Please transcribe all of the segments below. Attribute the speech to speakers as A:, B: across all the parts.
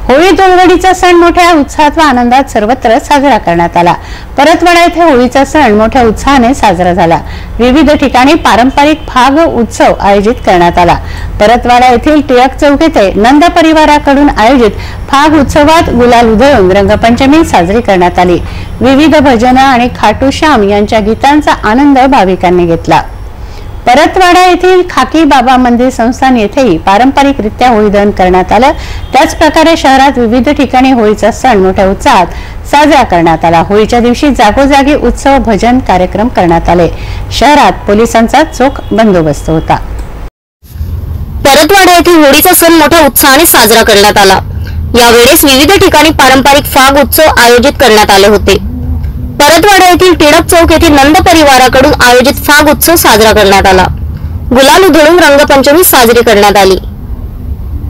A: होळी धुळवडीचा सण मोठ्या उत्साहात व आनंदात सर्वत्र साजरा करण्यात आला। परतवाडा येथे होळीचा सण मोठ्या उत्साहाने साजरा झाला। विविध ठिकाणी पारंपरिक फाग उत्सव आयोजित करण्यात आला। परतवाडा येथील टिळक चौक येथे नंद परिवाराकडून आयोजित फाग उत्सवात गुलाल उधळून रंगपंचमी साजरी करण्यात आली। विविध भजनं आणि खाटू श्याम यांच्या गीतांचा आनंद भाविकांनी घेतला। परतवाडा येथील खाकी बाबा मंदिर संस्थान येथेही पारंपरिकरित्या होळी दहन करण्यात आलं। त्याच प्रकारे शहरात विविध ठिकाणी होळीचा सण मोठ्या उत्साहात साजरा करण्यात आला। होळीच्या दिवशी जागोजागी उत्सव भजन कार्यक्रम करण्यात आले। शहरात पोलिसांचा चोख बंदोबस्त होता।
B: परतवाडा येथील होळीचा सण मोठ्या उत्साहाने साजरा करण्यात आला। यावेळेस विविध ठिकाणी पारंपरिक फाग उत्सव आयोजित करण्यात आले होते। परतवाडा येथील टिळक चौक येथील नंद परिवाराकडून आयोजित फाग उत्सव साजरा करण्यात आला। गुलाल उधळून रंगपंचमी साजरी करण्यात आली।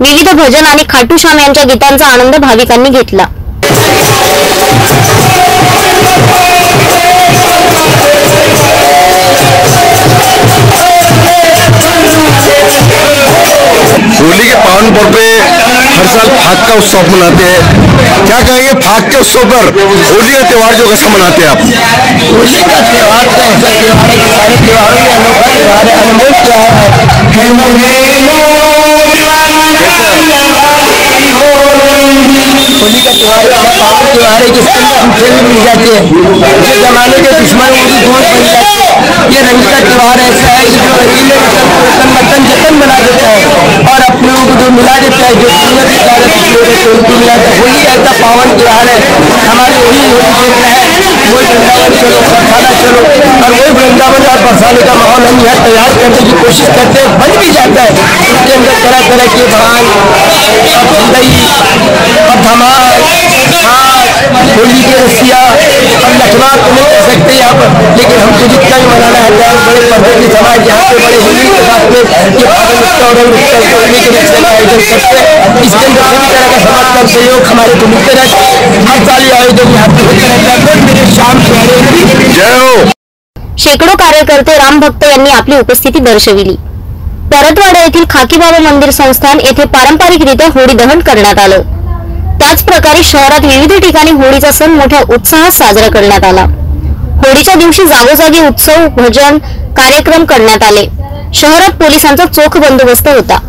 B: विविध भजन आणि खाटू श्याम यांच्या गीतांचा आनंद भाविकांनी घेतला।
C: होली के पावन पर्व पे हर साल फाग का उत्सव मनाते हैं। क्या कहेंगे फाग के उत्सव पर होली का त्योहार जो कैसा मनाते हैं आप?
D: होली का त्योहार तो ऐसा त्योहार है, सारे त्योहारों में अनोखा त्योहार है, अनमोल त्योहार है। होली का त्योहार पावन त्योहार है जिसके अंदर हम खेल मिल जाते हैं। पिछले जमाने के दुश्मन वो भी दोस्त बन जाते हैं। ये रंग का त्योहार ऐसा है कि जो रंगीले वतन जतन बना देता है और अपने को जो मिला देता है, जो मिला देता है। होली ऐसा पावन त्योहार है। हमारे होली देख रहे हैं, वही वृंदावन चलो, बरसाना चलो, और वही वृंदावन और बरसाने का माहौल हम यहाँ तैयार करने की कोशिश करते हैं, बन भी जाता है। उसके अंदर तरह तरह के भांग और धमाल, होली के रसिया और लखनऊ तो नहीं कर सकते यहाँ पर, लेकिन हमको जितना भी मनाना है बड़े पर्दे के समाज यहाँ पे बड़े होली के साथ में ये फागुन उत्सव और रंग उत्सव होली के उत्सव का आयोजन करते हैं। इसके अंदर सभी तरह का समाज का सहयोग हमारे को मिलते रहता है। हर साल ये आयोजन यहाँ पे होते रहता है। मेरे शाम
C: जय हो।
B: शेकडो कार्यकर्ते राम भक्त यांनी आपली उपस्थिती दर्शविली। परतवाडा येथील खाकी बाबा मंदिर संस्थान येथे पारंपरिकरित्या होळी दहन करण्यात आलं। त्याच प्रकारे शहरात विविध ठिकाणी होळीचा सण मोठ्या उत्साहात साजरा करण्यात आला। होळीच्या दिवशी जागोजागी उत्सव भजन कार्यक्रम करण्यात आले। शहरात पोलिसांचा चोख बंदोबस्त होता।